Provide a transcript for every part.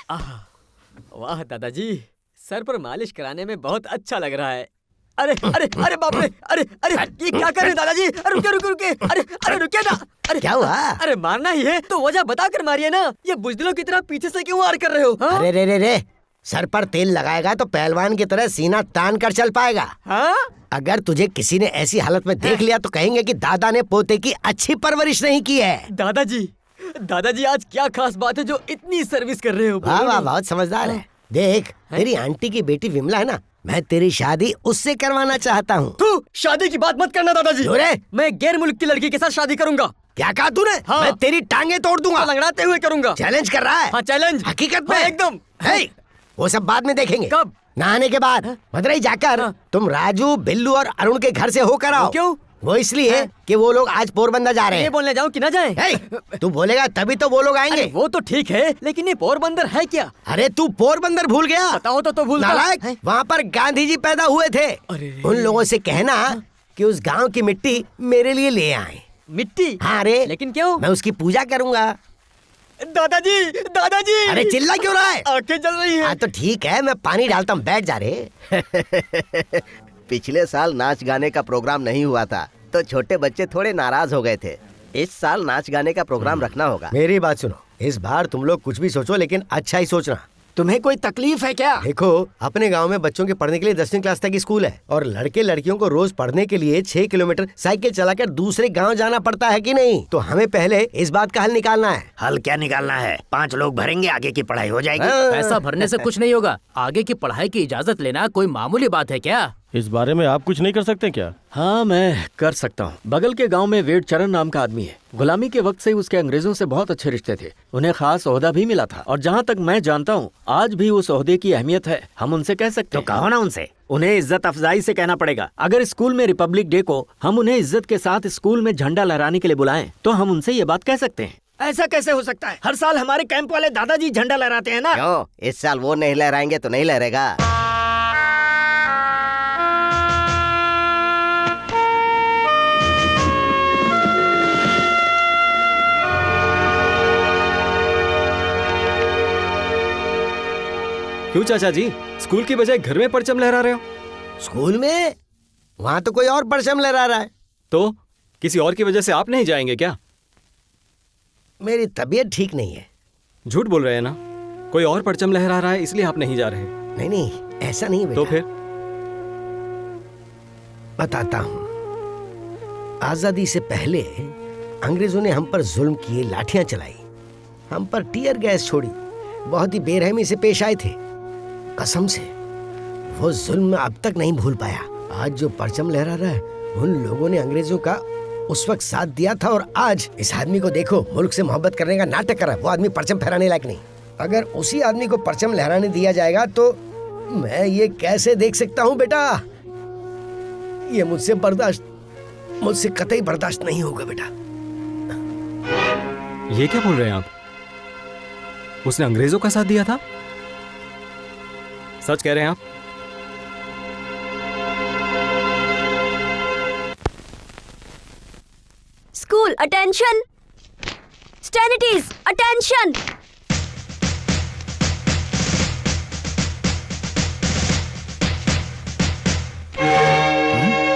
वाह दादाजी, सर पर मालिश कराने में बहुत अच्छा लग रहा है। अरे अरे अरे बाप रे, अरे अरे ये क्या कर रहे हैं दादाजी? रुके रुके रुके, अरे अरे रुके ना। अरे क्या हुआ? अरे मारना ही है तो वजह बता कर मारिए ना। ये बुजदिलों की तरह पीछे से क्यों वार कर रहे हो? अरे रे रे रे, सर पर तेल लगाएगा तो पहलवान की तरह सीना तान कर चल पाएगा। हाँ? अगर तुझे किसी ने ऐसी हालत में देख लिया तो कहेंगे कि दादा ने पोते की अच्छी परवरिश नहीं की है। दादाजी, दादाजी आज क्या खास बात है जो इतनी सर्विस कर रहे हो? वाह वाह, बहुत समझदार है। देख, तेरी आंटी की बेटी विमला है ना, मैं तेरी शादी उससे करवाना चाहता हूँ। तू शादी की बात मत करना दादाजी। मैं गैर मुल्क की लड़की के साथ शादी करूंगा। क्या कहा तूने? हाँ। मैं तेरी टांगे तोड़ दूंगा। लंगड़ाते हुए करूंगा। चैलेंज कर रहा है? हाँ चैलेंज। हकीकत में? हाँ, एकदम। हे, वो सब बाद में देखेंगे। कब? नहाने के बाद। मदुरई जाकर तुम राजू, बिल्लू और अरुण के घर से होकर आओ। क्यों? वो इसलिए कि वो लोग आज पोरबंदर जा रहे हैं। ये बोलने जाऊं कि ना जाएं? तू बोलेगा तभी तो वो लोग आएंगे। वो तो ठीक है, लेकिन ये पोरबंदर है क्या? अरे तू पोरबंदर भूल गया? बताओ तो भूल नालायक, वहाँ पर गांधी जी पैदा हुए थे। उन लोगों से कहना कि उस गांव की मिट्टी मेरे लिए ले आए। मिट्टी? हाँ रे। लेकिन क्यों? मैं उसकी पूजा करूंगा। दादाजी, दादाजी। अरे चिल्ला क्यों रहा है? आंखें जल रही हैं। हाँ तो ठीक है, मैं पानी डालता हूँ, बैठ जा रे। पिछले साल नाच गाने का प्रोग्राम नहीं हुआ था तो छोटे बच्चे थोड़े नाराज हो गए थे। इस साल नाच गाने का प्रोग्राम रखना होगा। मेरी बात सुनो, इस बार तुम लोग कुछ भी सोचो लेकिन अच्छा ही सोचना। तुम्हें कोई तकलीफ है क्या? देखो, अपने गांव में बच्चों के पढ़ने के लिए 10वीं क्लास तक की स्कूल है और लड़के लड़कियों को रोज पढ़ने के लिए 6 किलोमीटर साइकिल चलाकर दूसरे गांव जाना पड़ता है कि नहीं? तो हमें पहले इस बात का हल निकालना है। हल क्या निकालना है? 5 लोग भरेंगे, आगे की पढ़ाई हो जाएगी। पैसा भरने से कुछ नहीं होगा। आगे की पढ़ाई की इजाजत लेना कोई मामूली बात है क्या? इस बारे में आप कुछ नहीं कर सकते क्या? हाँ मैं कर सकता हूँ। बगल के गांव में वेड चरण नाम का आदमी है। गुलामी के वक्त से ही उसके अंग्रेजों से बहुत अच्छे रिश्ते थे। उन्हें खास ओहदा भी मिला था और जहाँ तक मैं जानता हूँ आज भी उस ओहदे की अहमियत है। हम उनसे कह सकते हैं। तो कहो ना उनसे। उन्हें इज्जत अफजाई से कहना पड़ेगा। अगर स्कूल में रिपब्लिक डे को हम उन्हें इज्जत के साथ स्कूल में झंडा लहराने के लिए बुलाएं तो हम उनसे ये बात कह सकते हैं। ऐसा कैसे हो सकता है? हर साल हमारे कैंप वाले दादाजी झंडा लहराते हैं ना। क्यों? इस साल वो नहीं लहराएंगे तो नहीं लहरेगा। क्यों चाचा जी, स्कूल की बजाय घर में परचम लहरा रहे हो? स्कूल में? वहाँ तो कोई और परचम लहरा रहा है। तो किसी और की वजह से आप नहीं जाएंगे क्या? मेरी तबीयत ठीक नहीं है। झूठ बोल रहे हैं ना? कोई और परचम लहरा रहा है इसलिए आप नहीं जा रहे? नहीं नहीं, ऐसा नहीं बेटा। तो फिर? बताता हूँ। आजादी से पहले अंग्रेजों ने हम पर जुल्म किए, लाठियां चलाई, हम पर टीयर गैस छोड़ी, बहुत ही बेरहमी से पेश आए थे। कसम से वो जुल्म मैं अब तक नहीं भूल पाया। आज जो परचम लहरा रहा है उन लोगों ने अंग्रेजों का उस वक्त साथ दिया था और आज इस आदमी को देखो, मुल्क से मोहब्बत करने का नाटक कर रहा है। वो आदमी परचम फहराने लायक नहीं। अगर उसी आदमी को परचम लहराने दिया जाएगा तो मैं ये कैसे देख सकता हूँ बेटा? ये मुझसे कतई बर्दाश्त नहीं होगा बेटा। ये क्या बोल रहे हैं आप? उसने अंग्रेजों का साथ दिया था? सच कह रहे हैं आप? स्कूल अटेंशन, स्टैनिटीज अटेंशन।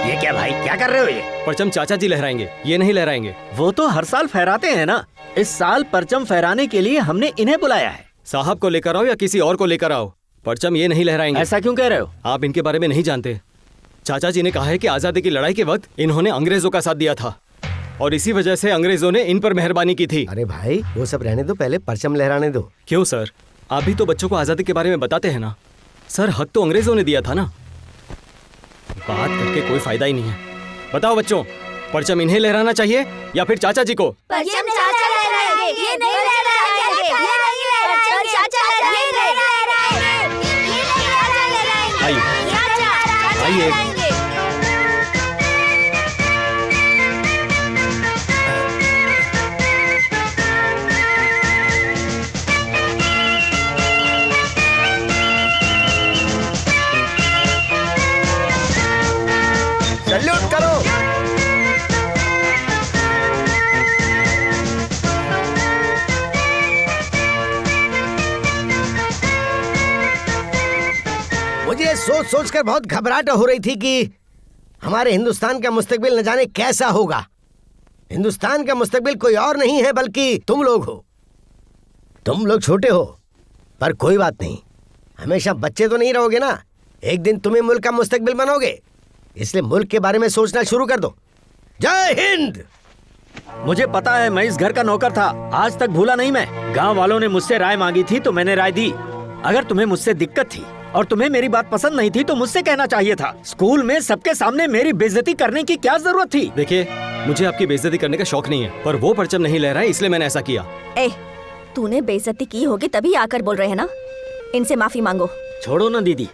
ये क्या भाई, क्या कर रहे हो? ये परचम चाचा जी लहराएंगे, ये नहीं लहराएंगे। वो तो हर साल फहराते हैं ना। इस साल परचम फहराने के लिए हमने इन्हें बुलाया है। साहब को लेकर आओ या किसी और को लेकर आओ, परचम ये नहीं लहराएंगे। ऐसा क्यों कह रहे हो? आप इनके बारे में नहीं जानते। चाचा जी ने कहा है कि आजादी की लड़ाई के वक्त इन्होंने अंग्रेजों का साथ दिया था और इसी वजह से अंग्रेजों ने इन पर मेहरबानी की थी। अरे भाई वो सब रहने दो, पहले परचम लहराने दो। क्यों सर, आप भी तो बच्चों को आजादी के बारे में बताते हैं ना। सर हक तो अंग्रेजों ने दिया था ना। बात करके कोई फायदा ही नहीं है। बताओ बच्चों, परचम इन्हें लहराना चाहिए या फिर चाचा जी को? परचम चाचा लहराएंगे, ये नहीं लहराएंगे, ये नहीं लहराएंगे, चाचा लहराएंगे, ये नहीं लहराएंगे। आइए आइए। सैल्यूट करो। सोच सोच कर बहुत घबराहट हो रही थी कि हमारे हिंदुस्तान का मुस्तकबिल न जाने कैसा होगा। हिंदुस्तान का मुस्तकबिल कोई और नहीं है बल्कि तुम लोग हो। तुम लोग छोटे हो पर कोई बात नहीं, हमेशा बच्चे तो नहीं रहोगे ना। एक दिन तुम्हें मुल्क का मुस्तकबिल बनोगे, इसलिए मुल्क के बारे में सोचना शुरू कर दो। जय हिंद। मुझे पता है, मैं इस घर का नौकर था, आज तक भूला नहीं मैं। गांव वालों ने मुझसे राय मांगी थी तो मैंने राय दी। अगर तुम्हें मुझसे दिक्कत थी और तुम्हें मेरी बात पसंद नहीं थी तो मुझसे कहना चाहिए था। स्कूल में सबके सामने मेरी बेइज्जती करने की क्या जरूरत थी? देखिए, मुझे आपकी बेइज्जती करने का शौक नहीं है, पर वो परचम नहीं लहरा है इसलिए मैंने ऐसा किया। ए, तूने बेइज्जती की होगी तभी आकर बोल रहे हैं ना। इनसे माफी मांगो। छोड़ो ना दीदी,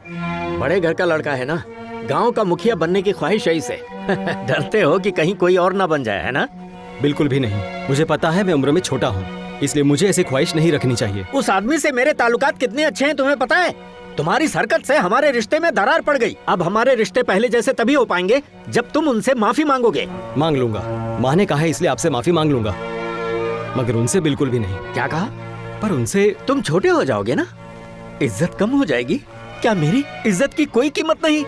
बड़े घर का लड़का है ना, गांव का मुखिया बनने की ख्वाहिश है इसे। डरते हो कि कहीं कोई और ना बन जाए, है ना? बिल्कुल भी नहीं। मुझे पता है मैं उम्र में छोटा हूँ, इसलिए मुझे ऐसी ख्वाहिश नहीं रखनी चाहिए। उस आदमी से मेरे ताल्लुकात कितने अच्छे हैं तुम्हें पता है? तुम्हारी इस हरकत से हमारे रिश्ते में दरार पड़ गई। अब हमारे रिश्ते पहले जैसे तभी हो पाएंगे जब तुम उनसे माफी मांगोगे। मांग लूंगा, माँ ने कहा है इसलिए आपसे माफी मांग लूंगा, मगर उनसे बिल्कुल भी नहीं। क्या कहा? पर उनसे तुम छोटे हो जाओगे ना, इज्जत कम हो जाएगी। क्या मेरी इज्जत की कोई कीमत नहीं?